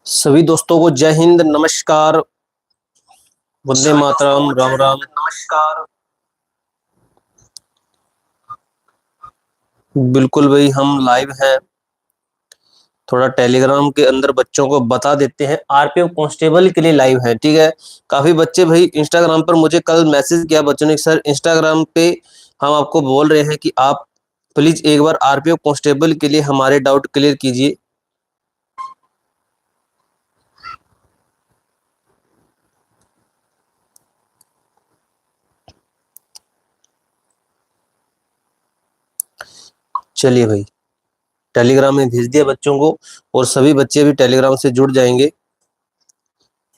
सभी दोस्तों को जय हिंद, नमस्कार, वंदे मातरम, राम राम। नमस्कार। बिल्कुल भाई, हम लाइव हैं। थोड़ा टेलीग्राम के अंदर बच्चों को बता देते हैं, आरपीएफ कांस्टेबल के लिए लाइव है। ठीक है। काफी बच्चे भाई इंस्टाग्राम पर मुझे कल मैसेज किया बच्चों ने, सर इंस्टाग्राम पे हम आपको बोल रहे हैं कि आप प्लीज एक बार आरपीएफ कांस्टेबल के लिए हमारे डाउट क्लियर कीजिए। चलिए भाई, टेलीग्राम में भेज दिया बच्चों को, और सभी बच्चे भी टेलीग्राम से जुड़ जाएंगे।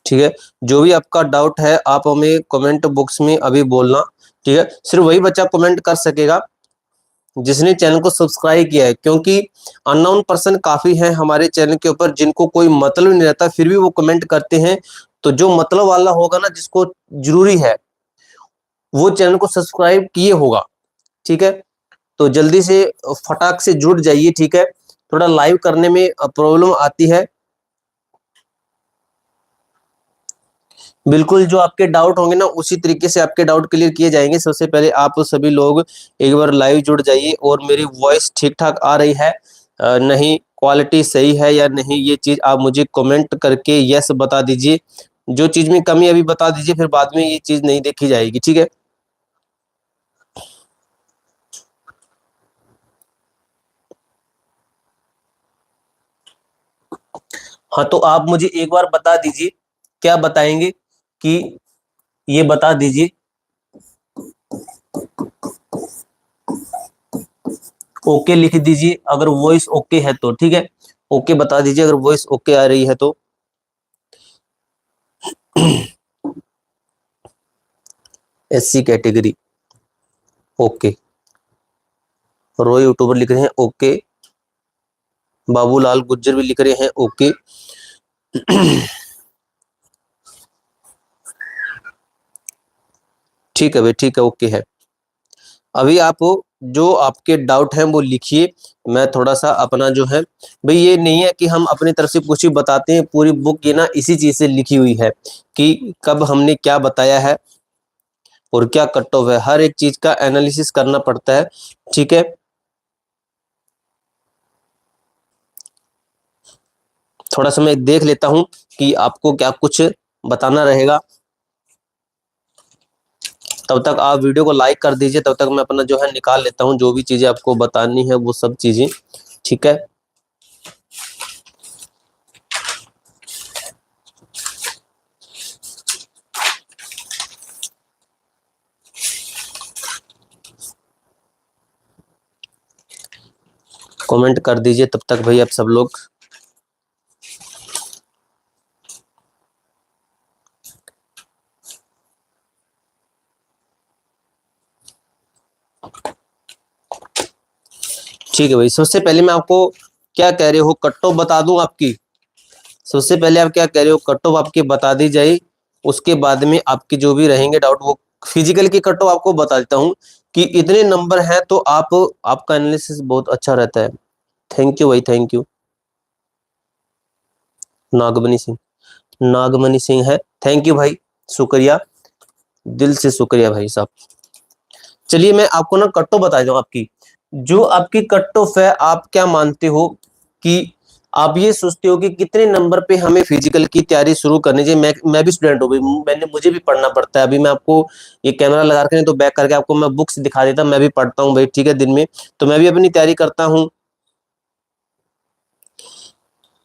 ठीक है। जो भी आपका डाउट है आप हमें कमेंट बॉक्स में अभी बोलना। ठीक है। सिर्फ वही बच्चा कमेंट कर सकेगा जिसने चैनल को सब्सक्राइब किया है, क्योंकि अननोन पर्सन काफी हैं हमारे चैनल के ऊपर जिनको कोई मतलब नहीं रहता, फिर भी वो कमेंट करते हैं। तो जो मतलब वाला होगा ना, जिसको जरूरी है, वो चैनल को सब्सक्राइब किए होगा। ठीक है। तो जल्दी से फटाक से जुड़ जाइए। ठीक है। थोड़ा लाइव करने में प्रॉब्लम आती है। बिल्कुल, जो आपके डाउट होंगे ना उसी तरीके से आपके डाउट क्लियर किए जाएंगे। सबसे पहले आप सभी लोग एक बार लाइव जुड़ जाइए, और मेरी वॉइस ठीक ठाक आ रही है नहीं, क्वालिटी सही है या नहीं, ये चीज आप मुझे कमेंट करके यस बता दीजिए। जो चीज में कमी अभी बता दीजिए, फिर बाद में ये चीज नहीं देखी जाएगी। ठीक है। हाँ, तो आप मुझे एक बार बता दीजिए, क्या बताएंगे कि ये बता दीजिए। ओके लिख दीजिए अगर वॉइस ओके है तो। ठीक है। ओके बता दीजिए अगर वॉइस ओके आ रही है तो। SC category, okay. Roy YouTuber लिख रहे हैं ओके। बाबूलाल गुज्जर भी लिख रहे हैं ओके। ठीक है भाई, ठीक है, ओके है। अभी आप जो आपके डाउट हैं वो लिखिए। मैं थोड़ा सा अपना जो है, भाई ये नहीं है कि हम अपनी तरफ से कुछ ही बताते हैं, पूरी बुक ये ना इसी चीज से लिखी हुई है कि कब हमने क्या बताया है और क्या कट ऑफ है। हर एक चीज का एनालिसिस करना पड़ता है। ठीक है। थोड़ा सा मैं देख लेता हूं कि आपको क्या कुछ बताना रहेगा। तब तक आप वीडियो को लाइक कर दीजिए, तब तक मैं अपना जो है निकाल लेता हूं जो भी चीजें आपको बतानी है वो सब चीजें। ठीक है। कमेंट कर दीजिए तब तक भाई आप सब लोग। ठीक है भाई, सबसे पहले मैं आपको क्या कह रहे हो कट ऑफ बता दूं आपकी। सबसे पहले आप क्या कह रहे हो कट ऑफ आपकी बता दी जाए, उसके बाद में आपके जो भी रहेंगे डाउट वो फिजिकल की कट ऑफ आपको बता देता हूं कि इतने नंबर हैं तो आप, आपका एनालिसिस बहुत अच्छा रहता है। थैंक यू भाई, थैंक यू। नागमणि सिंह, नागमणि सिंह है, थैंक यू भाई, शुक्रिया, दिल से शुक्रिया भाई साहब। चलिए मैं आपको ना कट ऑफ बता दूं आपकी। जो आपकी कट ऑफ है, आप क्या मानते हो कि आप ये सोचते हो कि कितने नंबर पे हमें फिजिकल की तैयारी शुरू करनी चाहिए। मैं भी स्टूडेंट हूँ भाई, मुझे भी पढ़ना पड़ता है। अभी मैं आपको ये कैमरा लगा के नहीं तो बैक करके आपको मैं बुक्स दिखा देता, मैं भी पढ़ता हूँ भाई। ठीक है। दिन में तो मैं भी अपनी तैयारी करता हूँ।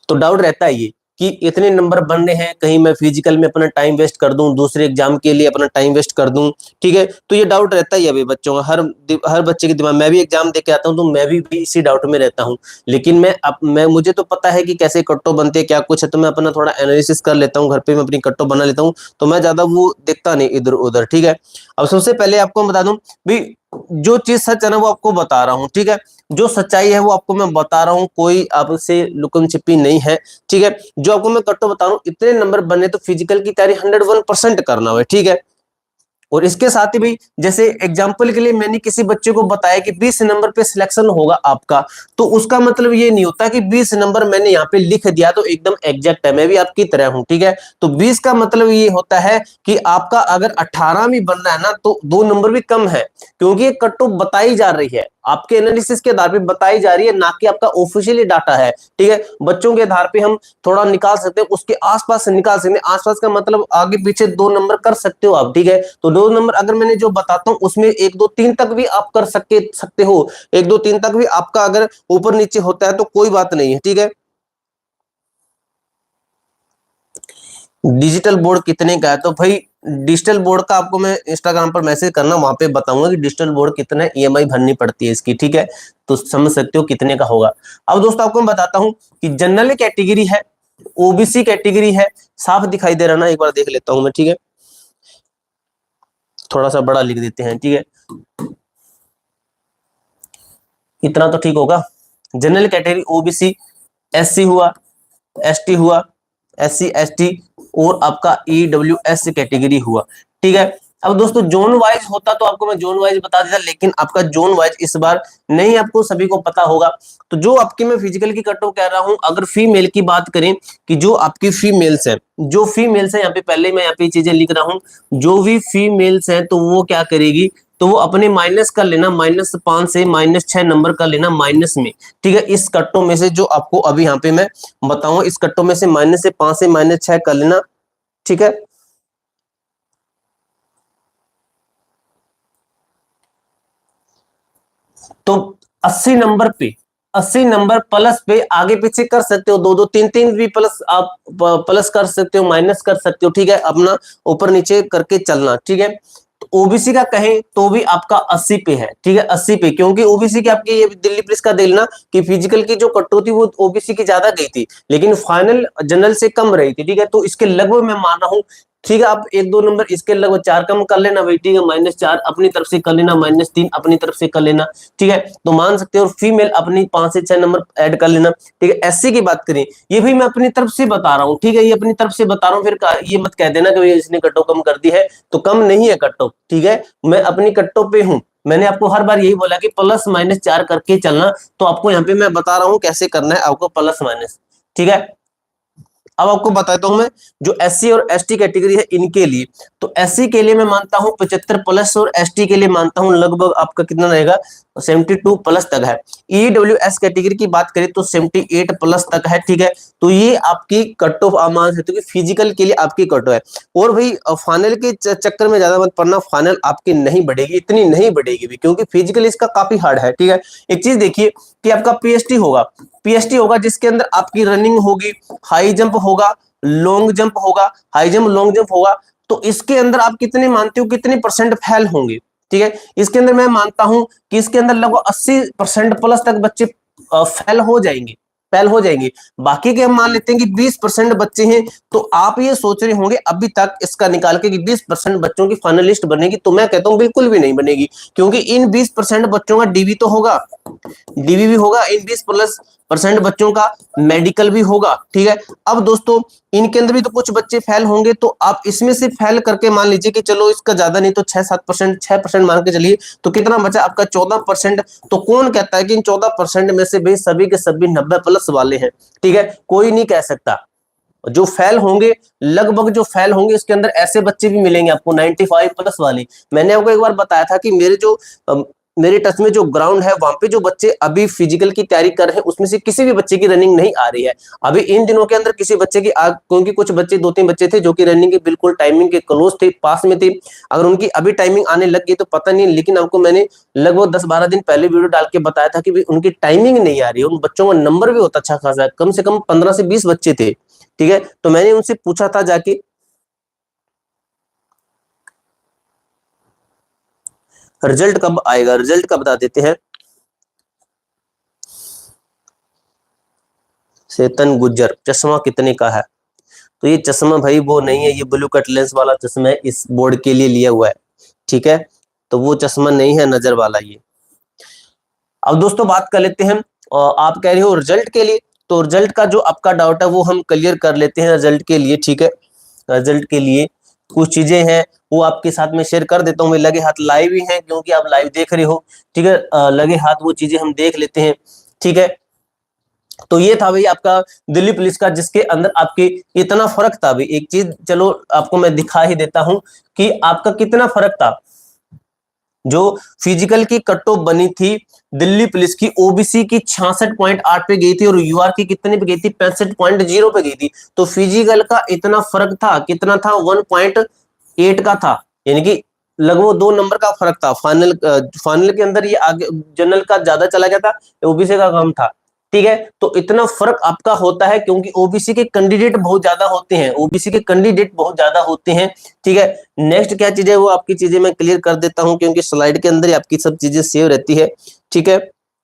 तो डाउट रहता है ये कि इतने नंबर बन रहे हैं, कहीं मैं फिजिकल में अपना टाइम वेस्ट कर दूं, दूसरे एग्जाम के लिए अपना टाइम वेस्ट कर दूं। ठीक है। तो ये डाउट रहता ही है अभी बच्चों का, हर बच्चे के दिमाग। मैं भी एग्जाम दे के आता हूं तो मैं भी इसी डाउट में रहता हूं। लेकिन मैं मुझे तो पता है कि कैसे कट्टो बनते हैं, क्या कुछ है, तो मैं अपना थोड़ा एनालिसिस कर लेता हूँ घर पे, मैं अपनी कट्टो बना लेता हूँ। तो मैं ज्यादा वो देखता नहीं इधर उधर। ठीक है। अब सबसे पहले आपको मैं बता दूं भाई, जो चीज सच है ना वो आपको बता रहा हूँ। ठीक है। जो सच्चाई है वो आपको मैं बता रहा हूँ, कोई आपसे लुकन छिपी नहीं है। ठीक है। जो आपको मैं कट्टो बता रहा हूँ, इतने नंबर बने तो फिजिकल की तैयारी 101% करना है। ठीक है। और इसके साथ ही भाई जैसे एग्जाम्पल के लिए मैंने किसी बच्चे को बताया कि 20 नंबर पे सिलेक्शन होगा आपका, तो उसका मतलब ये नहीं होता कि 20 नंबर मैंने यहाँ पे लिख दिया तो एकदम एग्जैक्ट है, मैं भी आपकी तरह हूं, ठीक है। तो 20 का मतलब ये होता है कि आपका अगर 18 भी बन रहा है ना तो 2 नंबर भी कम है, क्योंकि ये कट ऑफ बताई जा रही है, आपके एनालिसिस के आधार पे बताई जा रही है, ना कि आपका ऑफिशियली डाटा है, ठीक है। बच्चों के आधार पे हम थोड़ा निकाल सकते हैं, उसके आसपास से निकाल सकते हैं, आसपास का मतलब आगे पीछे 2 नंबर कर सकते हो आप, ठीक है। तो 2 नंबर अगर मैंने जो बताता हूं उसमें 1 2 3 तक भी आप कर सकते हो, 1 2 3 तक भी आपका अगर ऊपर नीचे होता है तो कोई बात नहीं है, ठीक है। डिजिटल बोर्ड कितने का है, तो भाई डिजिटल बोर्ड का आपको मैं इंस्टाग्राम पर मैसेज करना, वहां पे बताऊंगा कि डिजिटल बोर्ड कितने ईएमआई भरनी पड़ती है इसकी, ठीक है। तो समझ सकते हो कितने का होगा। अब दोस्तों आपको मैं बताता हूं कि जनरल कैटेगरी है, ओबीसी कैटेगरी है, साफ दिखाई दे रहा ना, एक बार देख लेता हूं मैं, ठीक है। थोड़ा सा बड़ा लिख देते हैं, ठीक है, इतना तो ठीक होगा। जनरल कैटेगरी ओबीसी, एससी हुआ, एसटी हुआ, एससी एसटी, और आपका ईडब्ल्यूएस कैटेगरी हुआ, ठीक है। अब दोस्तों जोन वाइज होता तो आपको मैं जोन वाइज बता देता, लेकिन आपका जोन वाइज इस बार नहीं आपको सभी को पता होगा। तो जो आपकी मैं फिजिकल की कट ऑफ कह रहा हूं, अगर फीमेल की बात करें कि जो आपकी फीमेल्स है, जो फीमेल्स है यहाँ पे पहले मैं यहाँ पे चीजें लिख रहा हूं, जो भी फीमेल्स है तो वो क्या करेगी, तो वो अपने माइनस कर लेना, -5 से -6 नंबर कर लेना माइनस में, ठीक है। इस कट्टों में से जो आपको अभी यहाँ पे मैं बताऊं, इस कट्टों में से -5 से -6 कर लेना, ठीक है। तो 80 नंबर पे, 80 नंबर प्लस पे आगे पीछे कर सकते हो, 2 2 3 3 भी प्लस आप प्लस कर सकते हो, माइनस कर सकते हो, ठीक है। अपना ऊपर नीचे करके चलना, ठीक है। तो ओबीसी का कहें तो भी आपका 80 पे है, ठीक है, 80 पे, क्योंकि ओबीसी की आपकी ये दिल्ली पुलिस का देखना कि फिजिकल की जो कटौती वो ओबीसी की ज्यादा गई थी, लेकिन फाइनल जनरल से कम रही थी, ठीक है। तो इसके लगभग मैं मान रहा हूं, ठीक है, आप 1 2 नंबर इसके लगभग 4 कम कर लेना भाई, ठीक है, -4 अपनी तरफ से कर लेना, -3 अपनी तरफ से कर लेना, ठीक है। तो मान सकते हो, फीमेल अपनी 5 से 6 नंबर ऐड कर लेना, ठीक है। एससी की बात करें, ये भी मैं अपनी तरफ से बता रहा हूँ, ठीक है, ये अपनी तरफ से बता रहा हूँ, फिर ये मत कह देना कि इसने कट्टो कम कर दी है, तो कम नहीं है कट्टो, ठीक है, मैं अपनी कट्टो पे हूँ। मैंने आपको हर बार यही बोला कि +- 4 करके चलना, तो आपको यहाँ पे मैं बता रहा हूँ कैसे करना है आपको प्लस माइनस, ठीक है। अब आपको बताता हूं मैं जो एससी और एसटी कैटेगरी है इनके लिए, तो एससी के लिए मैं मानता हूं 75 प्लस, और एसटी के लिए मानता हूं लगभग आपका कितना रहेगा, 72 प्लस तक है। ईडब्ल्यूएस कैटेगरी की बात करें तो 78 प्लस तक है, ठीक है। तो ये आपकी कट ऑफ आप मान सकते हो कि फिजिकल के लिए आपकी कट ऑफ है। और भाई फाइनल के चक्कर में ज्यादा मत पड़ना, फाइनल आपकी नहीं बढ़ेगी, इतनी नहीं बढ़ेगी भी, क्योंकि फिजिकल इसका काफी हार्ड है, ठीक है। एक चीज देखिए कि आपका पीएसटी होगा, पीएसटी होगा जिसके अंदर आपकी रनिंग होगी, हाई जंप होगा, लॉन्ग जंप होगा, हाई जंप लॉन्ग जंप होगा। तो इसके अंदर आप कितने मानते हो कितने परसेंट फेल होंगे, ठीक है। इसके अंदर मैं मानता हूं कि इसके अंदर लगभग 80% प्लस तक बच्चे फेल हो जाएंगे, फेल हो जाएंगे। बाकी के हम मान लेते हैं कि 20% बच्चे हैं, तो आप ये सोच रहे होंगे अभी तक इसका निकाल के कि 20% बच्चों की फाइनल लिस्ट बनेगी, तो मैं कहता हूं बिल्कुल भी नहीं बनेगी, क्योंकि इन 20% बच्चों का डीबी तो होगा, डीबी भी होगा, इन 20% बच्चों का मेडिकल भी होगा, ठीक है। अब दोस्तों इनके अंदर भी तो कुछ बच्चे फेल होंगे, तो आप इसमें से फेल करके मान लीजिए कि चलो इसका ज्यादा नहीं तो 6-7%, 6% मान के चलिए, तो कितना बचा आपका 14%। तो कौन कहता है कि इन 14% में से भाई सभी के सभी 90 प्लस वाले हैं, ठीक है, कोई नहीं कह सकता। जो फेल होंगे, लगभग जो फेल होंगे इसके अंदर ऐसे बच्चे भी मिलेंगे आपको 95 प्लस वाले। मैंने आपको एक बार बताया था कि मेरे टच में जो ग्राउंड है वहां पे जो बच्चे अभी फिजिकल की तैयारी कर रहे हैं उसमें से किसी भी बच्चे की रनिंग नहीं आ रही है अभी इन दिनों के अंदर, किसी बच्चे की क्योंकि कुछ बच्चे 2-3 बच्चे थे जो कि रनिंग के बिल्कुल टाइमिंग के क्लोज थे, पास में थे। अगर उनकी अभी टाइमिंग आने लग गई तो पता नहीं, लेकिन आपको मैंने लगभग 10-12 दिन पहले वीडियो डाल के बताया था कि उनकी टाइमिंग नहीं आ रही है, उन बच्चों का नंबर भी होता अच्छा खासा है, कम से कम 15 से 20 बच्चे थे, ठीक है। तो मैंने उनसे पूछा था जाके, रिजल्ट कब आएगा, रिजल्ट का बता देते हैं। चेतन गुज्जर, चश्मा कितने का है, तो ये चश्मा भाई वो नहीं है, ये ब्लू कट लेंस वाला चश्मा है, इस बोर्ड के लिए लिया हुआ है, ठीक है। तो वो चश्मा नहीं है नजर वाला ये। अब दोस्तों बात कर लेते हैं, आप कह रहे हो रिजल्ट के लिए, तो रिजल्ट का जो आपका डाउट है वो हम क्लियर कर लेते हैं रिजल्ट के लिए, ठीक है। रिजल्ट के लिए कुछ चीजें हैं वो आपके साथ में शेयर कर देता हूं। मैं लगे हाथ लाइव ही है क्योंकि आप लाइव देख रहे हो, ठीक है। लगे हाथ वो चीजें हम देख लेते हैं, ठीक है। तो ये था भाई आपका दिल्ली पुलिस का, जिसके अंदर आपके इतना फर्क था भाई। एक चीज चलो आपको मैं दिखा ही देता हूं कि आपका कितना फर्क था। जो फिजिकल की कट ऑफ बनी थी दिल्ली पुलिस की, ओबीसी की 66.8 पे गई थी और यूआर की कितने पे गई थी, 65.0 पे गई थी। तो फिजिकल का इतना फर्क था, कितना था, 1.8 का था, यानी कि लगभग 2 नंबर का फर्क था। फाइनल के अंदर ये आगे जनरल का ज्यादा चला गया था, ओबीसी का कम था, ठीक है। तो इतना फर्क आपका होता है क्योंकि ओबीसी के कैंडिडेट बहुत ज्यादा होते हैं, ओबीसी के कैंडिडेट बहुत ज्यादा होते हैं, ठीक है। नेक्स्ट क्या चीज है वो आपकी चीजें मैं क्लियर कर देता हूं क्योंकि स्लाइड के अंदर ही आपकी सब चीजें सेव रहती है, ठीक है।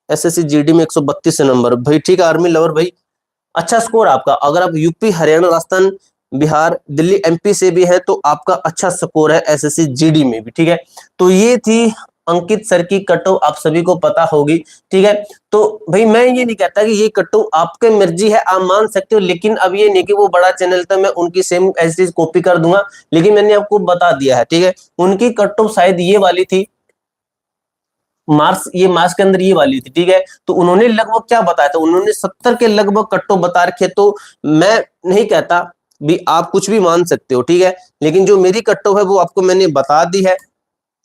एसएससी जीडी में 132 नंबर भाई, ठीक है। आर्मी लवर भाई, अच्छा स्कोर आपका। अगर आप यूपी, हरियाणा, राजस्थान, बिहार, दिल्ली, एमपी से भी है तो आपका अच्छा स्कोर है एसएससी जीडी में भी, ठीक है। तो ये थी अंकित सर की कट ऑफ, आप सभी को पता होगी, ठीक है। तो भाई मैं ये नहीं कहता कि ये कट ऑफ आपके मर्जी है, आप मान सकते हो, लेकिन अब ये नहीं कि वो बड़ा चैनल था मैं उनकी सेम ऐसी चीज कॉपी कर दूंगा, लेकिन मैंने आपको बता दिया है, ठीक है। उनकी कट ऑफ शायद ये वाली थी, मार्क्स, ये मार्क्स के अंदर ये वाली थी, ठीक है। तो उन्होंने लगभग क्या बताया था, उन्होंने 70 के लगभग कट्टो बता रखे। तो मैं नहीं कहता भी आप कुछ भी मान सकते हो, ठीक है, लेकिन जो मेरी कट्टो है वो आपको मैंने बता दी है,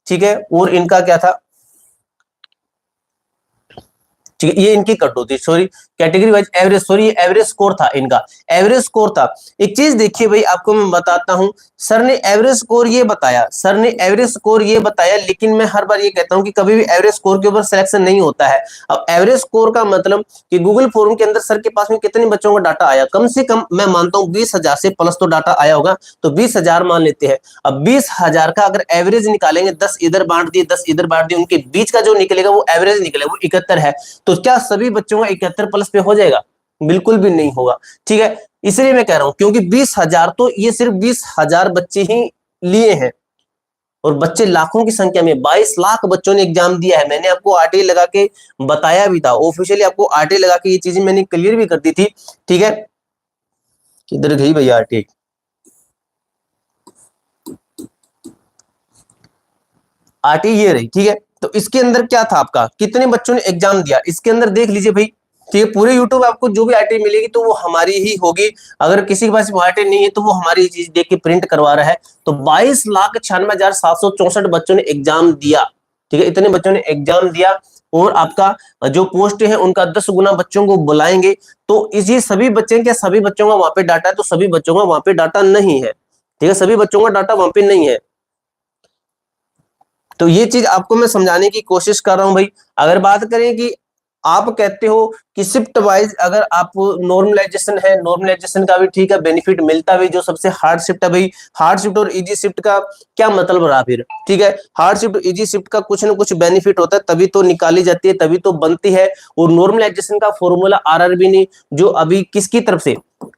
ठीक है। और इनका क्या था, ठीक है, ये इनकी कट होती, sorry category wise average, sorry average score था इनका, एवरेज स्कोर था। एक चीज देखिए भाई आपको मैं बताता हूं, सर ने एवरेज स्कोर ये बताया, सर ने एवरेज स्कोर ये बताया, लेकिन मैं हर बार ये कहता हूं कि कभी भी एवरेज स्कोर के ऊपर सिलेक्शन नहीं होता है। अब एवरेज स्कोर का मतलब कि गूगल फॉर्म के अंदर सर के पास में कितने बच्चों का डाटा आया, कम से कम मैं मानता हूं 20,000 से प्लस तो डाटा आया होगा, तो 20,000 मान लेते हैं। अब 20,000 का अगर एवरेज निकालेंगे, 10 इधर बांट दिए 10 इधर बांट दिए, उनके बीच का जो निकलेगा वो एवरेज निकलेगा, वो 71 है। तो क्या सभी बच्चों का 71 प्लस पे हो जाएगा? बिल्कुल भी नहीं होगा, ठीक है। इसलिए मैं कह रहा हूं क्योंकि 20,000 तो ये सिर्फ 20,000 बच्चे ही लिए हैं, और बच्चे लाखों की संख्या में, 22 लाख बच्चों ने एग्जाम दिया है। मैंने आपको आरटीआई लगा के बताया भी था, ऑफिशियली आपको आरटीआई लगा के ये चीजें मैंने क्लियर भी कर दी थी, ठीक है। किधर गई भैया आरटीआई? आरटीआई ये रही, ठीक है। तो इसके अंदर क्या था आपका, कितने बच्चों ने एग्जाम दिया, इसके अंदर देख लीजिए भाई, ठीक है। पूरे यूट्यूब आपको जो भी आरटीआई मिलेगी तो वो हमारी ही होगी, अगर किसी के पास आरटीआई नहीं है तो वो हमारी चीज देख के प्रिंट करवा रहा है। तो 22,96,764 बच्चों ने एग्जाम दिया, ठीक है, इतने बच्चों ने एग्जाम दिया। और आपका जो पोस्ट है उनका 10 गुना बच्चों को बुलाएंगे। तो इसी सभी बच्चे, क्या सभी बच्चों का वहां पे डाटा है? तो सभी बच्चों का वहां पे डाटा नहीं है, ठीक है, सभी बच्चों का डाटा वहां पे नहीं है। तो ये चीज आपको मैं समझाने की कोशिश कर रहा हूं भाई। अगर बात करें कि आप कहते हो कि शिफ्ट वाइज अगर आप नॉर्मलाइजेशन है, नॉर्मलाइजेशन का भी ठीक है बेनिफिट मिलता है, जो सबसे हार्ड शिफ्ट है भाई, हार्ड शिफ्ट और इजी शिफ्ट का क्या मतलब रहा फिर, ठीक है। हार्ड शिफ्ट इजी शिफ्ट का कुछ ना कुछ बेनिफिट होता है, तभी तो निकाली जाती है, तभी तो बनती है। और नॉर्मलाइजेशन का फॉर्मूला आरआरबी ने जो अभी किसकी तरफ से,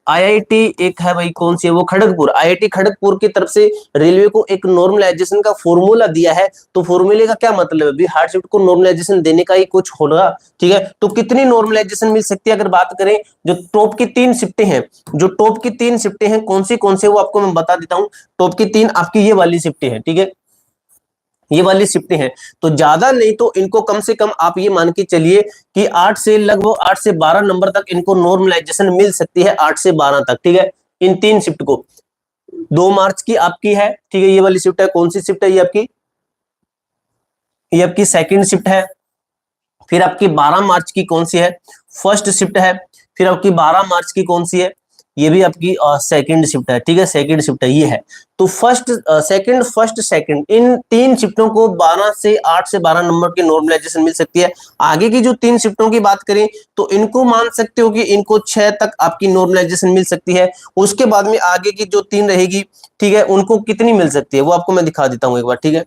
आईआईटी एक है भाई, कौन सी है वो, खड़गपुर, आईआईटी खड़गपुर की तरफ से रेलवे को एक नॉर्मलाइजेशन का फॉर्मूला दिया है। तो फॉर्मूले का क्या मतलब है, हार्ड शिफ्ट को नॉर्मलाइजेशन देने का ही कुछ होगा, ठीक है। तो कितनी नॉर्मलाइजेशन मिल सकती है अगर बात करें, जो टॉप की 3 शिफ्टें हैं, जो टॉप की 3 शिफ्टें हैं कौन से वो आपको मैं बता देता हूं। टॉप की 3 आपकी ये वाली शिफ्टें हैं, ठीक है, ये वाली शिफ्टें हैं। तो ज्यादा नहीं तो इनको कम से कम आप ये मान के चलिए कि 8 से लगभग 8 से 12 नंबर तक इनको नॉर्मलाइजेशन मिल सकती है, 8 से 12 तक, ठीक है, इन 3 शिफ्ट को। 2 मार्च की आपकी है, ठीक है, ये वाली शिफ्ट है, कौन सी शिफ्ट है ये आपकी, ये आपकी सेकंड शिफ्ट है। फिर आपकी 12 मार्च की कौन सी है, फर्स्ट शिफ्ट है। फिर आपकी 12 मार्च की कौन सी है, ये भी आपकी सेकंड शिफ्ट है, ठीक है, सेकंड शिफ्ट है ये है। तो फर्स्ट सेकंड इन 3 शिफ्टों को 12 से 8 से 12 नंबर की नॉर्मलाइजेशन मिल सकती है। आगे की जो 3 शिफ्टों की बात करें तो इनको मान सकते हो कि इनको 6 तक आपकी नॉर्मलाइजेशन मिल सकती है। उसके बाद में आगे की जो 3 रहेगी, ठीक है, उनको कितनी मिल सकती है वो आपको मैं दिखा देता हूं एक बार, ठीक है,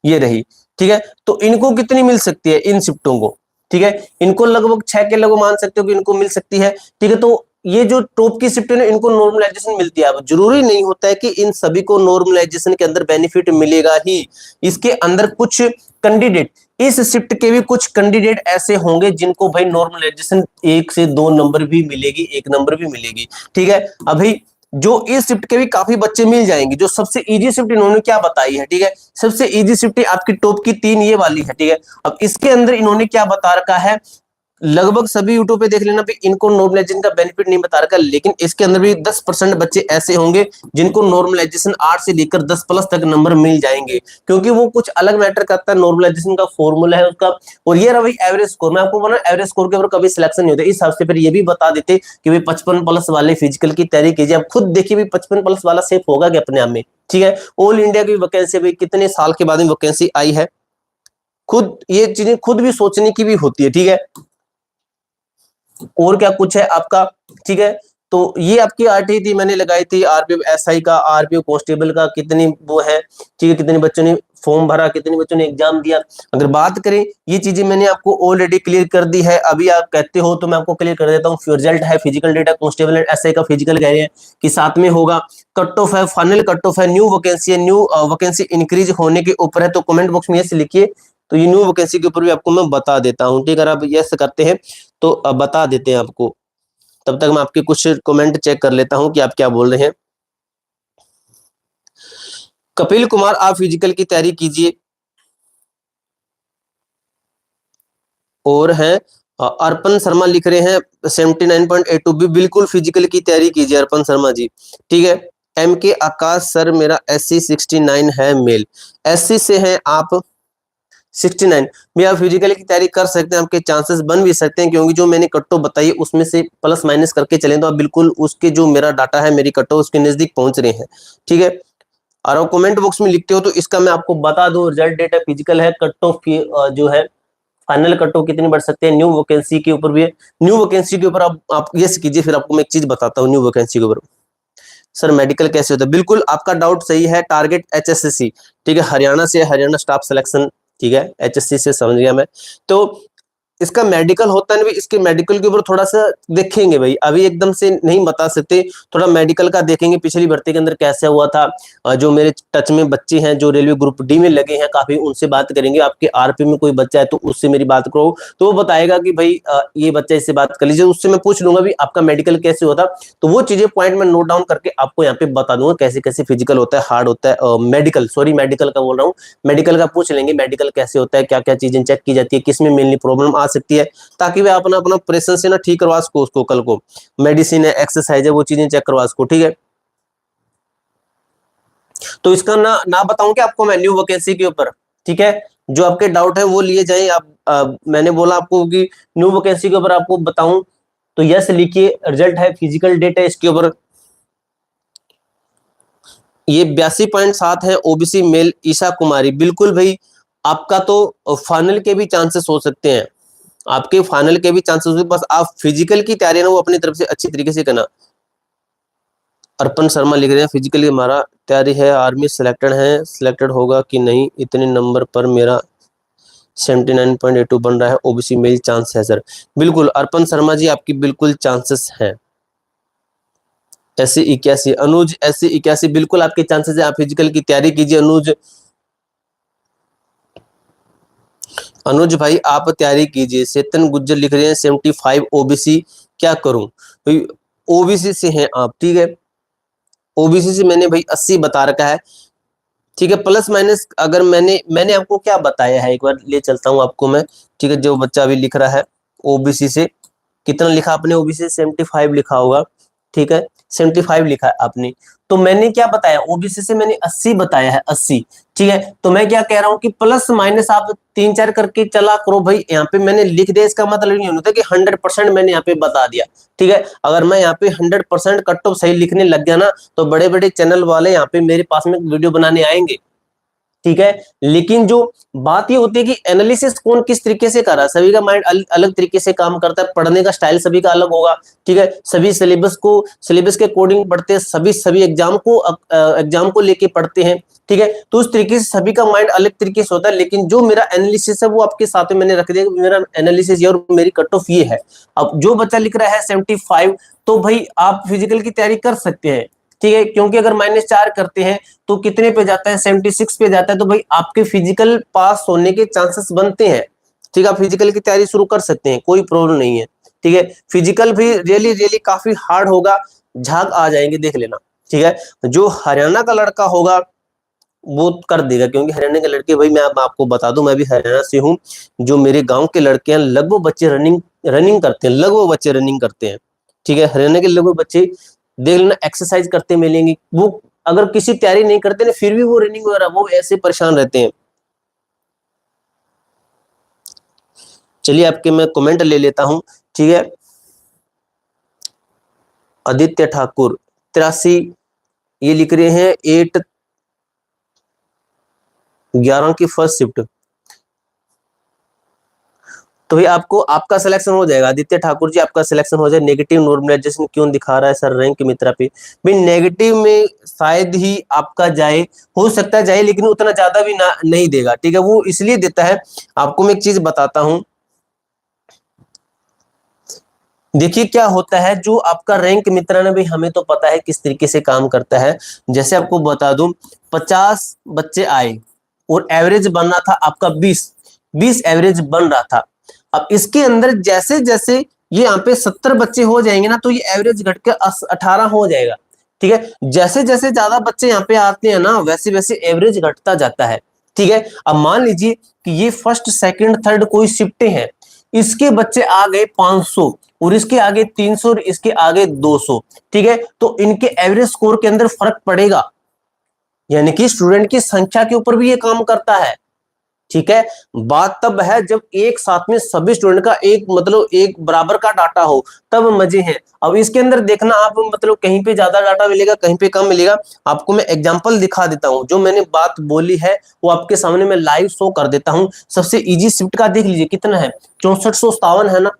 ये रही, ठीक है। तो इनको कितनी मिल सकती है इन शिफ्टों को, ठीक है, इनको लगभग 6 के लगभग मान सकते हो कि इनको मिल सकती है, ठीक है। तो ये जो टॉप की शिफ्ट है ना, इनको नॉर्मलाइजेशन मिलती है। अब जरूरी नहीं होता है कि इन सभी को नॉर्मलाइजेशन के अंदर बेनिफिट मिलेगा ही, इसके अंदर कुछ कैंडिडेट, इस शिफ्ट के भी कुछ कैंडिडेट ऐसे होंगे जिनको भाई नॉर्मलाइजेशन 1 से 2 नंबर भी मिलेगी, 1 नंबर भी मिलेगी, ठीक है। अभी जो इस शिफ्ट के भी काफी बच्चे मिल जाएंगे। जो सबसे इजी शिफ्ट इन्होंने क्या बताई है, ठीक है, सबसे इजी शिफ्ट आपकी टॉप की 3 ये वाली है, ठीक है। अब इसके अंदर इन्होंने क्या बता रखा है, लगभग सभी यूट्यूब पे देख लेना भी, इनको नॉर्मलाइजेशन का बेनिफिट नहीं बता रखा, लेकिन इसके अंदर भी 10% बच्चे ऐसे होंगे जिनको नॉर्मलाइजेशन 8 से लेकर 10 प्लस तक नंबर मिल जाएंगे, क्योंकि वो कुछ अलग मैटर करता है, नॉर्मलाइजेशन का फॉर्मूला है उसका। और ये रहा भाई एवरेज स्कोर, मैं आपको बोला एवरेज स्कोर के ऊपर कभी सिलेक्शन नहीं होता, इस हिसाब से फिर ये भी बता देते कि भाई 55 प्लस वाले फिजिकल की तैयारी कीजिए। अब खुद देखिए भाई 55 प्लस वाला सेफ होगा क्या अपने आप में, ठीक है। ऑल इंडिया की वैकेंसी भाई कितने साल के बाद में वैकेंसी आई है, खुद ये चीजें खुद भी सोचने की भी होती है, ठीक है। और क्या कुछ है आपका, ठीक है। तो ये आपकी आरटी थी, मैंने लगाई थी आरपीएफ एसआई का, आरपीएफ कांस्टेबल का, कितनी वो है, ठीक है, कितने बच्चों ने फॉर्म भरा, कितने बच्चों ने एग्जाम दिया। अगर बात करें, ये चीजें मैंने आपको ऑलरेडी क्लियर कर दी है, अभी आप कहते हो तो मैं आपको क्लियर कर देता हूँ। रिजल्ट है physical data constable and SI का, फिजिकल कह रहे हैं कि साथ में होगा, कट ऑफ है, फाइनल कट ऑफ है, न्यू वैकेंसी है, न्यू वैकेंसी इंक्रीज होने के ऊपर है, तो कमेंट बॉक्स में यस लिखिए। तो ये न्यू वैकेंसी के ऊपर भी आपको मैं बता देता हूँ, ठीक है। अगर आप यस करते हैं तो बता देते हैं आपको, तब तक मैं आपके कुछ कमेंट चेक कर लेता हूं कि आप क्या बोल रहे हैं। कपिल कुमार, आप फिजिकल की तैयारी कीजिए। और हैं अर्पण शर्मा लिख रहे हैं 79.82 भी, बिल्कुल फिजिकल की तैयारी कीजिए अर्पण शर्मा जी, ठीक है। एम के आकाश सर, मेरा SC 69 है, मेल SC से हैं आप 69 भी, आप फिजिकल की तैयारी कर सकते हैं, आपके चांसेस बन भी सकते हैं, क्योंकि जो मैंने कट्टो बताई उसमें से प्लस माइनस करके चले तो आप बिल्कुल उसके जो मेरा डाटा है, मेरी कट्टो उसके नजदीक पहुंच रहे हैं, ठीक है। और आप कमेंट बॉक्स में लिखते हो तो इसका मैं आपको बता दूं, रिजल्ट डेटा फिजिकल है, कट ऑफ जो है फाइनल कट ऑफ कितनी बढ़ सकते हैं, न्यू वैकेंसी के ऊपर भी है। न्यू वैकेंसी के ऊपर आप यस कीजिए, फिर आपको मैं एक चीज बताता हूँ न्यू वैकेंसी के ऊपर। सर मेडिकल कैसे होता है, बिल्कुल आपका डाउट सही है, टारगेट HSCC, ठीक है, हरियाणा से, हरियाणा स्टाफ सिलेक्शन, ठीक है, HSC से, समझ गया मैं। तो इसका मेडिकल होता है ना, इसके मेडिकल के ऊपर थोड़ा सा देखेंगे भाई, अभी एकदम से नहीं बता सकते, थोड़ा मेडिकल का देखेंगे पिछली भर्ती के अंदर कैसे हुआ था। जो मेरे टच में बच्चे हैं जो रेलवे ग्रुप डी में लगे हैं काफी, उनसे बात करेंगे। आपके आरपी में कोई बच्चा है तो उससे मेरी बात करो, तो वो बताएगा कि भाई ये बच्चा, इससे बात कर लीजिए, उससे मैं पूछ लूंगा भी आपका मेडिकल कैसे होता। तो वो चीजें पॉइंट में नोट डाउन करके आपको यहाँ पे बता दूंगा कैसे कैसे फिजिकल होता है, हार्ड होता है, मेडिकल, सॉरी मेडिकल का बोल रहा हूँ, मेडिकल का पूछ लेंगे, मेडिकल कैसे होता है, क्या क्या चीजें चेक की जाती है, किसमें मेनली प्रॉब्लम आ सकती है, ताकि वे अपना अपना प्रेशर से ना ठीक करवा सको उसको, कल को मेडिसिन है, एक्सरसाइज है, वो चीजें चेक करवा सको, ठीक है। तो इसका ना बताऊं क्या आपको मैं न्यू वैकेंसी के ऊपर, ठीक है, जो आपके डाउट है वो लिए जाए आप। मैंने बोला आपको कि न्यू वैकेंसी के ऊपर आपको बताऊं, तो यस लिखिए, रिजल्ट है फिजिकल डेटा इसके ऊपर, ये 82.7 है, ओबीसी मेल ईशा कुमारी, बिल्कुल भाई आपका तो फाइनल के भी चांसेस हो सकते हैं, आपके फाइनल के भी चांसेस होते, बस आप फिजिकल की तैयारी ना वो अपनी तरफ से अच्छी तरीके से करना। अर्पण शर्मा लिख रहे हैं फिजिकली हमारा तैयारी है, आर्मी सिलेक्टेड है, सिलेक्टेड होगा कि नहीं, इतने नंबर पर मेरा 79.82 बन रहा है, ओबीसी मेल चांस है सर, बिल्कुल अर्पण शर्मा जी आपकी बिल्कुल चांसेस हैं। SC 81 अनुज, SC 81 बिल्कुल आपके चांसेस है, आप फिजिकल की तैयारी कीजिए अनुज। अनुज भाई आप तैयारी कीजिए। चेतन गुज्जर लिख रहे हैं 75 ओबीसी, क्या करूं भाई, ओबीसी से हैं आप, ठीक है, ओबीसी से मैंने भाई 80 बता रखा है, ठीक है, प्लस माइनस अगर मैंने आपको क्या बताया है, एक बार ले चलता हूं आपको मैं, ठीक है। जो बच्चा अभी लिख रहा है ओबीसी से, कितना लिखा आपने, ओबीसी 75 लिखा होगा, ठीक है, 75 लिखा है आपने। तो मैंने क्या बताया, ओबीसी से मैंने 80 बताया है, 80, ठीक है। तो मैं क्या कह रहा हूं कि प्लस माइनस आप 3-4 करके चला करो भाई, यहाँ पे मैंने लिख दिया, इसका मतलब नहीं होता कि 100% मैंने यहाँ पे बता दिया, ठीक है। अगर मैं यहाँ पे 100% कट ऑफ सही लिखने लग गया ना, तो बड़े बड़े चैनल वाले यहाँ पे मेरे पास में वीडियो बनाने आएंगे, ठीक है। लेकिन जो बात ये होती है कि एनालिसिस कौन किस तरीके से कर रहा है, सभी का माइंड अलग तरीके से काम करता है, पढ़ने का स्टाइल सभी का अलग होगा, ठीक है। सभी सिलेबस के अकॉर्डिंग पढ़ते हैं, सभी एग्जाम को लेके पढ़ते हैं, ठीक है। तो उस तरीके से सभी का माइंड अलग तरीके से होता है, लेकिन जो मेरा एनालिसिस है वो आपके साथ में मैंने रख दिया, मेरा एनालिसिस ये और मेरी कट ऑफ ये है। अब जो बच्चा लिख रहा है 75, तो भाई आप फिजिकल की तैयारी कर सकते हैं, ठीक है, क्योंकि अगर -4 करते हैं तो कितने पे जाता है, 76 पे जाता है, तो भाई आपके फिजिकल पास होने के चांसेस बनते हैं, ठीक है। आप फिजिकल की तैयारी शुरू कर सकते हैं, कोई प्रॉब्लम नहीं है, ठीक है। फिजिकल भी रियली रियली काफी हार्ड होगा, झाग आ जाएंगे, देख लेना। ठीक है, जो हरियाणा का लड़का होगा वो कर देगा, क्योंकि हरियाणा के लड़के, भाई मैं अब आपको बता दूं, मैं भी हरियाणा से हूँ। जो मेरे गांव के लड़के हैं, लगभग बच्चे रनिंग रनिंग करते हैं, लगभग बच्चे रनिंग करते हैं। ठीक है, हरियाणा के लगभग बच्चे देख लेना एक्सरसाइज करते मिलेंगे। वो अगर किसी तैयारी नहीं करते ना, फिर भी वो रनिंग वगैरह वो ऐसे परेशान रहते हैं। चलिए आपके मैं कमेंट ले लेता हूं। ठीक है, आदित्य ठाकुर 83, ये लिख रहे हैं 8/11 की फर्स्ट शिफ्ट। तो ये आपको आपका सिलेक्शन हो जाएगा आदित्य ठाकुर जी, आपका सिलेक्शन हो जाए। नेगेटिव नॉर्मलाइजेशन क्यों दिखा रहा है सर रैंक मित्रा पे? भाई नेगेटिव में शायद ही आपका जाए, हो सकता है जाए, लेकिन उतना ज्यादा भी ना नहीं देगा। ठीक है, वो इसलिए देता है। आपको मैं एक चीज बताता हूं, देखिए क्या होता है, जो आपका रैंक मित्रा ने, भी हमें तो पता है किस तरीके से काम करता है। जैसे आपको बता दूं, 50 बच्चे आए और एवरेज बनना था आपका 20 एवरेज बन रहा था। अब इसके अंदर जैसे जैसे ये यहाँ पे 70 बच्चे हो जाएंगे ना, तो ये एवरेज घट के 18 हो जाएगा। ठीक है, जैसे जैसे ज्यादा बच्चे यहाँ पे आते हैं ना, वैसे वैसे एवरेज घटता जाता है। ठीक है, अब मान लीजिए कि ये फर्स्ट सेकंड थर्ड कोई शिफ्टें हैं, इसके बच्चे आ गए 500 और इसके आगे 300 और इसके आगे 200। ठीक है, तो इनके एवरेज स्कोर के अंदर फर्क पड़ेगा, यानी कि स्टूडेंट की संख्या के ऊपर भी ये काम करता है। ठीक है, बात तब है जब एक साथ में सभी स्टूडेंट का एक मतलब एक बराबर का डाटा हो, तब मजे हैं। अब इसके अंदर देखना आप, मतलब कहीं पे ज्यादा डाटा मिलेगा, कहीं पे कम मिलेगा। आपको मैं एग्जांपल दिखा देता हूं, जो मैंने बात बोली है वो आपके सामने मैं लाइव शो कर देता हूं। सबसे इजी शिफ्ट का देख लीजिए कितना है, 6457 है ना,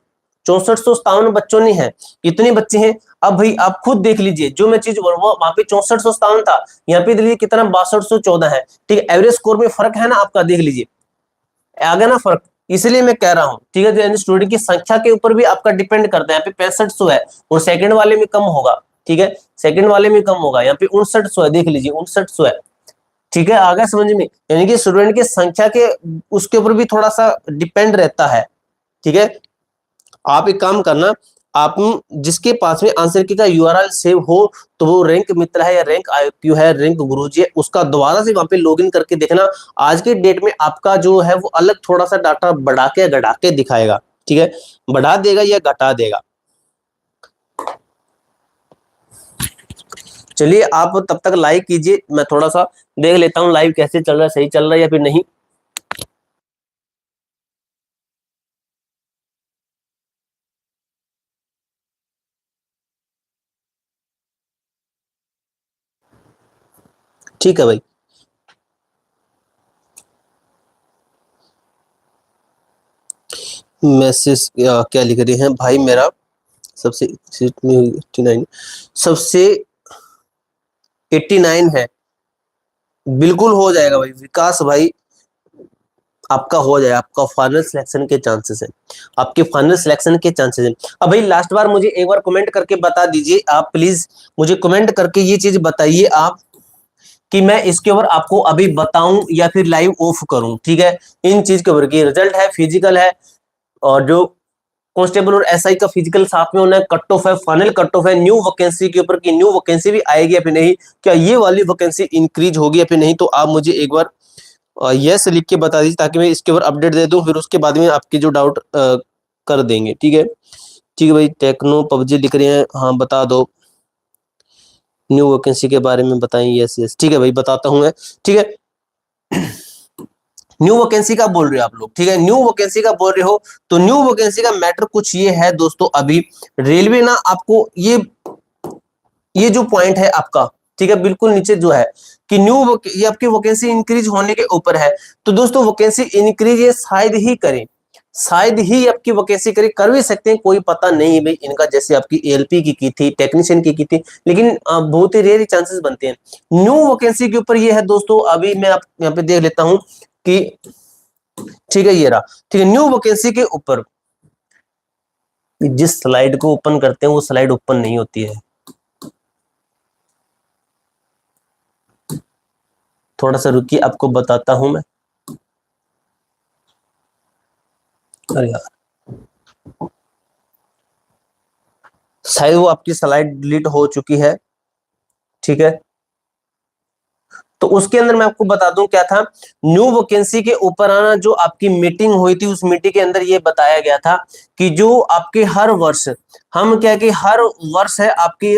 6457 बच्चों ने है, कितने बच्चे हैं? अब भाई आप खुद देख लीजिए, जो मैं चीज वहां पे 6457 था, यहाँ पे देखिए कितना 6214 है। ठीक है, एवरेज स्कोर में फर्क है ना आपका, देख लीजिए आ गया ना फर्क। इसलिए मैं कह रहा हूं, ठीक है, तो स्टूडेंट की संख्या के ऊपर भी आपका डिपेंड करता है। यहाँ पे 6500 है और सेकंड वाले में कम होगा। ठीक है, सेकंड वाले में कम होगा, यहाँ पे 5900 है, देख लीजिए 5900 है। ठीक है, आ गया समझ में? यानी कि स्टूडेंट की संख्या के उसके ऊपर भी थोड़ा सा डिपेंड रहता है। ठीक है, आप एक काम करना, आप जिसके पास में आंसर की का यूआरएल सेव हो, तो वो रैंक मित्र है या रैंक आईक्यू है, रैंक गुरुजी है, उसका दोबारा से वहां पे लॉगिन करके देखना। आज के डेट में आपका जो है वो अलग थोड़ा सा डाटा बढ़ा के घटा के दिखाएगा। ठीक है, बढ़ा देगा या घटा देगा। चलिए आप तब तक लाइक कीजिए, मैं थोड़ा सा देख लेता हूँ लाइव कैसे चल रहा है, सही चल रहा है या फिर नहीं। ठीक है भाई, मैसेज क्या लिख रहे हैं भाई? मेरा सबसे सीट में 89, सबसे 89 है। बिल्कुल हो जाएगा भाई विकास भाई, आपका हो जाएगा, आपका फाइनल सिलेक्शन के चांसेस है, आपके फाइनल सिलेक्शन के चांसेस है। अब भाई लास्ट बार मुझे एक बार कमेंट करके बता दीजिए आप प्लीज, मुझे कमेंट करके ये चीज बताइए आप, कि मैं इसके ऊपर आपको अभी बताऊं या फिर लाइव ऑफ करूं। ठीक है, इन चीज के ऊपर की रिजल्ट है, फिजिकल है, और जो कांस्टेबल और एसआई का फिजिकल साथ में होना है, कट ऑफ है, फाइनल कट ऑफ है, न्यू वैकेंसी के ऊपर की न्यू वैकेंसी भी आएगी या फिर नहीं, क्या ये वाली वैकेंसी इंक्रीज होगी या फिर नहीं, तो आप मुझे एक बार यस लिख के बता दीजिए, ताकि मैं इसके ऊपर अपडेट दे दूं, फिर उसके बाद में आपके जो डाउट कर देंगे। ठीक है, ठीक है भाई, टेक्नो पबजी लिख रहे हैं, हाँ बता दो, न्यू वैकेंसी के बारे में बताएं। यस यस, ठीक है भाई बताता हूँ मैं। ठीक है, न्यू वैकेंसी का बोल रहे हो आप लोग, ठीक है, न्यू वैकेंसी का बोल रहे हो, तो न्यू वैकेंसी का मैटर कुछ ये है दोस्तों, अभी रेलवे ना आपको ये जो पॉइंट है आपका, ठीक है, बिल्कुल नीचे जो है कि ये आपकी वैकेंसी इंक्रीज होने के ऊपर है। तो दोस्तों वैकेंसी इंक्रीज ये शायद ही करें, शायद ही आपकी वैकेंसी करें, कर भी सकते हैं, कोई पता नहीं भाई इनका, जैसे आपकी एएलपी की थी, टेक्नीशियन की थी, लेकिन बहुत ही रेयर चांसेस बनते हैं। न्यू वैकेंसी के ऊपर ये है दोस्तों, अभी मैं आप यहाँ पे देख लेता हूँ कि, ठीक है ये रहा, ठीक है, न्यू वैकेंसी के ऊपर जिस स्लाइड को ओपन करते हैं वो स्लाइड ओपन नहीं होती है, थोड़ा सा रुकिए आपको बताता हूं मैं। अरे यार, शायद वो आपकी स्लाइड डिलीट हो चुकी है, ठीक है। तो उसके अंदर मैं आपको बता दूं क्या था, न्यू वैकेंसी के ऊपर आना, जो आपकी मीटिंग हुई थी उस मीटिंग के अंदर ये बताया गया था कि जो आपके हर वर्ष हम क्या कि हर वर्ष है आपकी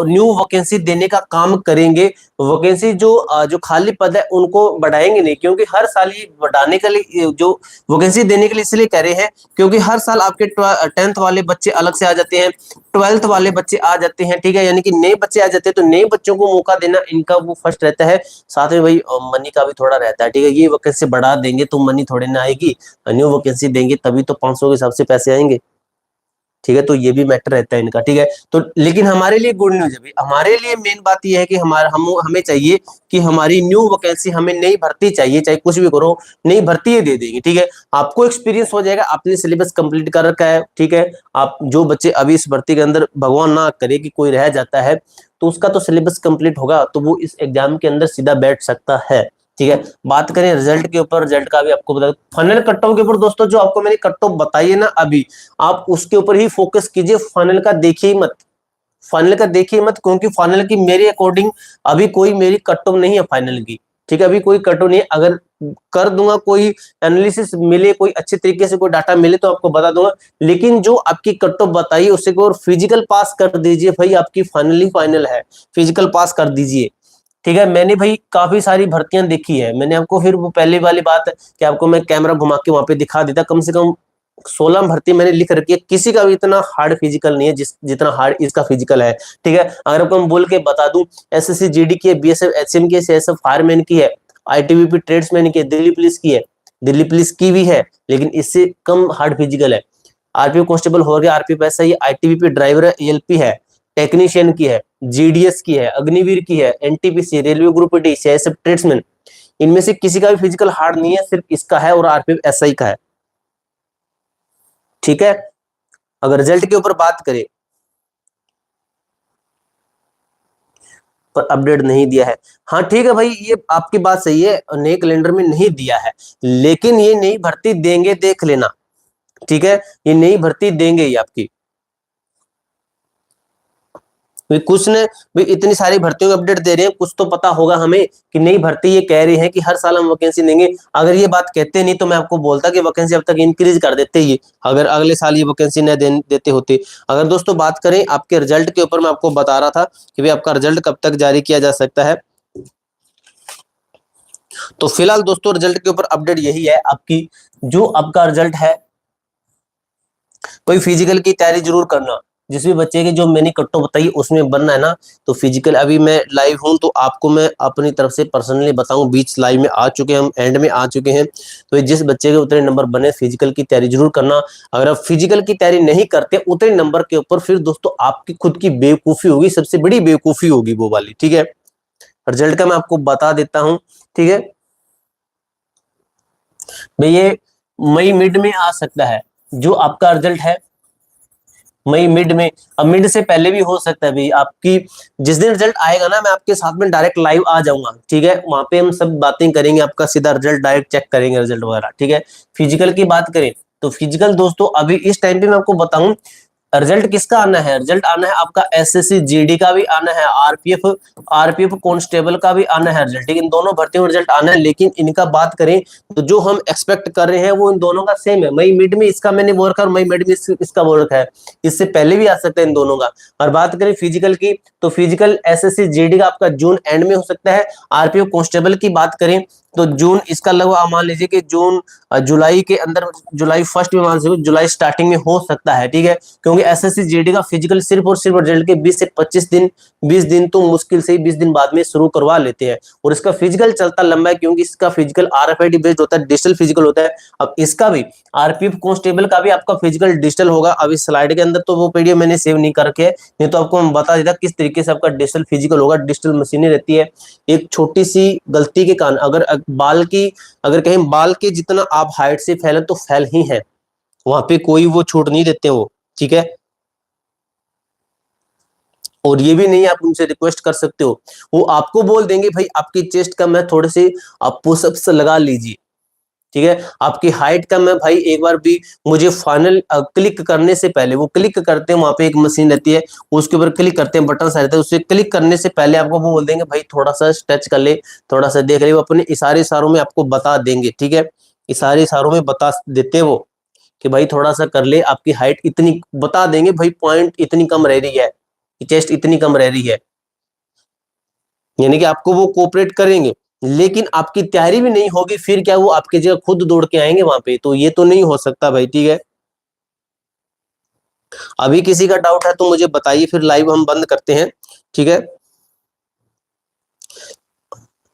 न्यू वैकेंसी देने का काम करेंगे। वैकेंसी जो खाली पद है उनको बढ़ाएंगे नहीं, क्योंकि हर साल ये बढ़ाने के लिए जो वैकेंसी देने के लिए इसलिए कह रहे हैं क्योंकि हर साल आपके 10th वाले बच्चे अलग से आ जाते हैं, 12th वाले बच्चे आ जाते हैं, ठीक है, यानी कि नए बच्चे आ जाते हैं, तो नए बच्चों को मौका देना इनका वो फर्स्ट रहता है। साथ में भाई मनी का भी थोड़ा रहता है, ठीक है, ये वैकेंसी बढ़ा देंगे तो मनी थोड़ी ना आएगी, न्यू वैकेंसी देंगे तभी तो 500 के हिसाब से पैसे आएंगे, ठीक है, तो ये भी मैटर रहता है इनका, ठीक है। तो लेकिन हमारे लिए गुड न्यूज है भाई, हमारे लिए मेन बात ये है कि हमें चाहिए कि हमारी न्यू वैकेंसी, हमें नई भर्ती चाहिए, चाहे कुछ भी करो, नई भर्ती ये दे देंगे, ठीक है। आपको एक्सपीरियंस हो जाएगा, आपने सिलेबस कंप्लीट कर रखा है, ठीक है। आप जो बच्चे अभी इस भर्ती के अंदर भगवान ना करे कि कोई रह जाता है, तो उसका तो सिलेबस कंप्लीट होगा, तो वो इस एग्जाम के अंदर सीधा बैठ सकता है, ठीक है। बात करें रिजल्ट के ऊपर, रिजल्ट का भी आपको बता, फाइनल कट ऑफ के ऊपर दोस्तों जो आपको मैंने कट ऑफ बताई है ना अभी, आप उसके ऊपर ही फोकस कीजिए, फाइनल का देखिए मत, फाइनल का देखिए मत, क्योंकि फाइनल की मेरे अकॉर्डिंग अभी कोई मेरी कट ऑफ नहीं है फाइनल की, ठीक है, अभी कोई कट ऑफ नहीं है। अगर कर दूंगा, कोई एनालिसिस मिले, कोई अच्छे तरीके से कोई डाटा मिले तो आपको बता दूंगा, लेकिन जो आपकी कट ऑफ बताइए उससे और फिजिकल पास कर दीजिए भाई, आपकी फाइनली फाइनल है, फिजिकल पास कर दीजिए, ठीक है। मैंने भाई काफी सारी भर्तियां देखी है, मैंने आपको फिर वो पहले वाली बात है कि आपको मैं कैमरा घुमा के वहां पे दिखा देता, कम से कम 16 भर्ती मैंने लिख रखी है, किसी का भी इतना हार्ड फिजिकल नहीं है जितना हार्ड इसका फिजिकल है, ठीक है। अगर आपको हम बोल के बता दूं, एसएससी जीडी की है, बीएसएफ एचएम की है, सीएसएफ फायरमैन की है, आईटीबीपी ट्रेड्समैन की है, दिल्ली पुलिस की है, दिल्ली पुलिस की भी है, लेकिन इससे कम हार्ड फिजिकल है। आरपीएफ कांस्टेबल हो गया, आरपीएफ ऐसा ही, आईटीबीपी ड्राइवर है, एएलपी है, टेक्नीशियन की है, जीडीएस की है, अग्निवीर की है, NTPC, railway group D, CISF tradesman, इनमें से किसी का भी फिजिकल हार्ड नहीं है, सिर्फ इसका है और आरपीएफ एसआई का है, ठीक है। अगर रिजल्ट के ऊपर बात करें, पर अपडेट नहीं दिया है, हाँ ठीक है भाई, ये आपकी बात सही है, नए कैलेंडर में नहीं दिया है, लेकिन ये नई भर्ती देंगे, देख लेना, ठीक है, ये नई भर्ती देंगे ही आपकी। कुछ ने भी इतनी सारी भर्तियों की अपडेट दे रहे हैं, कुछ तो पता होगा हमें कि नई भर्ती ये कह रहे हैं कि हर साल हम वैकेंसी देंगे। अगर ये बात कहते नहीं तो मैं आपको बोलता कि वैकेंसी अब तक इंक्रीज कर देते ये, अगर अगले साल ये वैकेंसी न देते होते। अगर दोस्तों बात करें आपके रिजल्ट के ऊपर, मैं आपको बता रहा था कि भाई आपका रिजल्ट कब तक जारी किया जा सकता है, तो फिलहाल दोस्तों रिजल्ट के ऊपर अपडेट यही है आपकी, जो आपका रिजल्ट है, कोई फिजिकल की तैयारी जरूर करना, जिस भी बच्चे की जो मैंने कट्टो बताई उसमें बनना है ना, तो फिजिकल अभी मैं लाइव हूं तो आपको मैं अपनी तरफ से पर्सनली बताऊं, बीच लाइव में आ चुके हैं हम, एंड में आ चुके हैं, तो जिस बच्चे के उतने नंबर बने फिजिकल की तैयारी जरूर करना। अगर आप फिजिकल की तैयारी नहीं करते उतने नंबर के ऊपर, फिर दोस्तों आपकी खुद की बेवकूफी होगी, सबसे बड़ी बेवकूफी होगी वो वाली, ठीक है। रिजल्ट का मैं आपको बता देता हूं, ठीक है भाई, ये मई मिड में आ सकता है जो आपका रिजल्ट है, मई मिड में, अब मिड से पहले भी हो सकता है भाई, आपकी जिस दिन रिजल्ट आएगा ना मैं आपके साथ में डायरेक्ट लाइव आ जाऊंगा, ठीक है, वहां पे हम सब बातें करेंगे, आपका सीधा रिजल्ट डायरेक्ट चेक करेंगे, रिजल्ट वगैरह, ठीक है। फिजिकल की बात करें तो फिजिकल दोस्तों अभी इस टाइम पे मैं आपको बताऊं, रिजल्ट किसका आना है, रिजल्ट आना है आपका एसएससी जीडी का भी आना है, आरपीएफ आरपीएफ कांस्टेबल का भी आना है रिजल्ट, ठीक है, इन दोनों भर्तियों में रिजल्ट आना है। लेकिन इनका बात करें तो जो हम एक्सपेक्ट कर रहे हैं वो इन दोनों का सेम है, मई मिड में इसका मैंने बोल रखा है, मई मिड में इसका बोल रखा है, इससे पहले भी आ सकता है इन दोनों का। और बात करें फिजिकल की तो फिजिकल एसएससी जीडी का आपका जून एंड में हो सकता है, आरपीएफ कांस्टेबल की बात करें तो जून इसका लगभग मान लीजिए कि जून जुलाई के अंदर, जुलाई फर्स्ट में मान लीजिए, जुलाई स्टार्टिंग में हो सकता है, ठीक है, क्योंकि एसएससी जीडी का फिजिकल सिर्फ और सिर्फ रिजल्ट के 20 से 25 दिन, 20 दिन तो मुश्किल से ही 20 दिन बाद में शुरू करवा लेते हैं, और इसका फिजिकल चलता लंबा है क्योंकि इसका फिजिकल आरएफआईडी बेस्ड होता है, डिजिटल फिजिकल होता है। अब इसका भी आरपीएफ कांस्टेबल का भी आपका फिजिकल डिजिटल होगा, अब इस स्लाइड के अंदर तो वो पीडीएफ मैंने सेव नहीं करके है, नहीं तो आपको हम बता देता किस तरीके से आपका डिजिटल फिजिकल होगा। डिजिटल मशीनें रहती है, एक छोटी सी गलती के कारण अगर बाल की, अगर कहीं बाल के जितना आप हाइट से फैले तो फैल ही है, वहां पे कोई वो छूट नहीं देते वो, ठीक है। और ये भी नहीं आप उनसे रिक्वेस्ट कर सकते हो, वो आपको बोल देंगे भाई आपकी चेस्ट कम है, थोड़े से आप पुशअप्स लगा लीजिए, ठीक है। आपकी हाइट का मैं भाई एक बार भी, मुझे फाइनल क्लिक करने से पहले, वो क्लिक करते हैं वहां पे एक मशीन रहती है, उसके ऊपर क्लिक करते हैं, बटन सा रहता है, उससे क्लिक करने से पहले आपको वो बोल देंगे भाई थोड़ा सा टच कर ले, थोड़ा सा देख ले, वो अपने इशारों में आपको बता देंगे। ठीक है, इशारों में बता देते हैं वो कि भाई थोड़ा सा कर ले, आपकी हाइट इतनी बता देंगे, भाई पॉइंट इतनी कम रह रही है, चेस्ट इतनी कम रह रही है, यानी कि आपको वो कोऑपरेट करेंगे। लेकिन आपकी तैयारी भी नहीं होगी, फिर क्या वो आपके जगह खुद दौड़ के आएंगे वहां पे, तो ये तो नहीं हो सकता भाई। ठीक है, अभी किसी का डाउट है तो मुझे बताइए, फिर लाइव हम बंद करते हैं। ठीक है,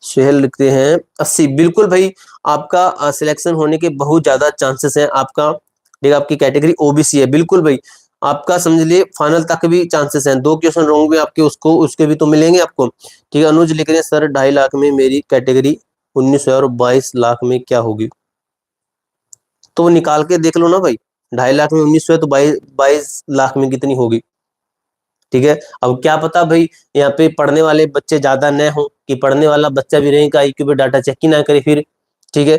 सुहेल लिखते हैं 80, बिल्कुल भाई, आपका सिलेक्शन होने के बहुत ज्यादा चांसेस हैं। आपका देखिए, आपकी कैटेगरी ओबीसी है, बिल्कुल भाई, आपका समझ लिए फाइनल तक भी चांसेस हैं। 2 क्वेश्चन रॉन्ग भी आपके, उसको उसके भी तो मिलेंगे आपको। ठीक है, अनुज लिख रहे हैं सर 2.5 लाख में मेरी कैटेगरी 19 है और 22 लाख में क्या होगी? तो वो निकाल के देख लो ना भाई, 2.5 लाख में 19 है तो 22 लाख में कितनी होगी? ठीक है, अब क्या पता भाई यहाँ पे पढ़ने वाले बच्चे ज्यादा न हो, कि पढ़ने वाला बच्चा भी रैंक आईक्यू पे डाटा चेक ही ना करे फिर। ठीक है,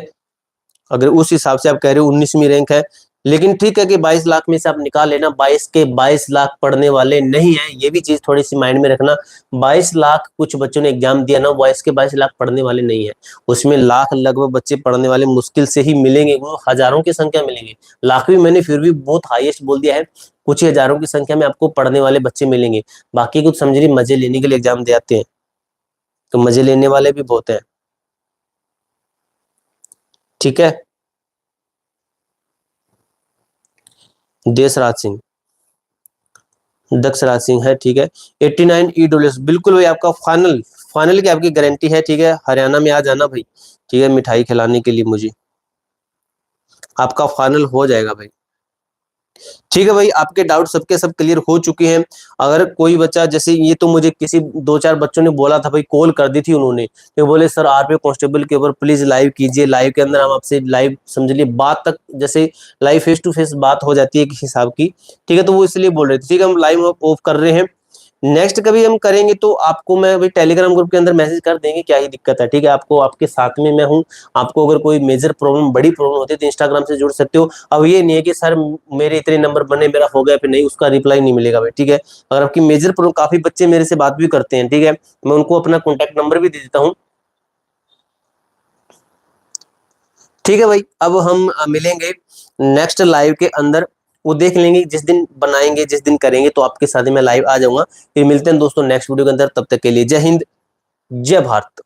अगर उस हिसाब से आप कह रहे हो 19वीं रैंक है, लेकिन ठीक है कि 22 लाख में से आप निकाल लेना, 22 पढ़ने वाले नहीं है, ये भी चीज थोड़ी सी माइंड में रखना। 22 लाख कुछ बच्चों ने एग्जाम दिया ना, 22 पढ़ने वाले नहीं है, उसमें लाख लगभग बच्चे पढ़ने वाले मुश्किल से ही मिलेंगे, वो हजारों की संख्या मिलेंगे। लाख भी मैंने फिर भी बहुत हाईएस्ट बोल दिया है, कुछ ही हजारों की संख्या में आपको पढ़ने वाले बच्चे मिलेंगे। बाकी कुछ समझिए मजे लेने के लिए एग्जाम दे आते हैं, तो मजे लेने वाले भी बहुत हैं। ठीक है, देशराज सिंह, दक्ष राज सिंह है। ठीक है, 89 ईडब्ल्यूएस, बिल्कुल भाई, आपका फाइनल, फाइनल की आपकी गारंटी है। ठीक है, हरियाणा में आ जाना भाई, ठीक है, मिठाई खिलाने के लिए मुझे, आपका फाइनल हो जाएगा भाई। ठीक है भाई, आपके डाउट सबके सब क्लियर हो चुके हैं। अगर कोई बच्चा, जैसे ये तो मुझे किसी 2-4 बच्चों ने बोला था भाई, कॉल कर दी थी उन्होंने, तो बोले सर आरपीएफ कांस्टेबल के ऊपर प्लीज लाइव कीजिए, लाइव के अंदर हम आपसे लाइव समझ लिए बात तक, जैसे लाइव फेस टू फेस बात हो जाती है किसी हिसाब की। ठीक है, तो वो इसलिए बोल रहे थे। ठीक है, हम लाइव ऑफ कर रहे हैं, नेक्स्ट कभी हम करेंगे तो आपको मैं भाई टेलीग्राम ग्रुप के अंदर मैसेज कर देंगे, क्या ही दिक्कत है। ठीक है, आपको आपके साथ में मैं हूँ, आपको अगर कोई मेजर प्रॉब्लम, बड़ी प्रॉब्लम होती है तो इंस्टाग्राम से जुड़ सकते हो। अब ये नहीं है कि सर मेरे इतने नंबर बने, मेरा हो गया, फिर नहीं, उसका रिप्लाई नहीं मिलेगा भाई। ठीक है, अगर आपकी मेजर प्रॉब्लम, काफी बच्चे मेरे से बात भी करते हैं, ठीक है, मैं उनको अपना कॉन्टेक्ट नंबर भी दे देता हूँ। ठीक है भाई, अब हम मिलेंगे नेक्स्ट लाइव के अंदर, वो देख लेंगे जिस दिन बनाएंगे, जिस दिन करेंगे, तो आपके साथ में लाइव आ जाऊंगा। फिर मिलते हैं दोस्तों नेक्स्ट वीडियो के अंदर, तब तक के लिए जय हिंद, जय भारत।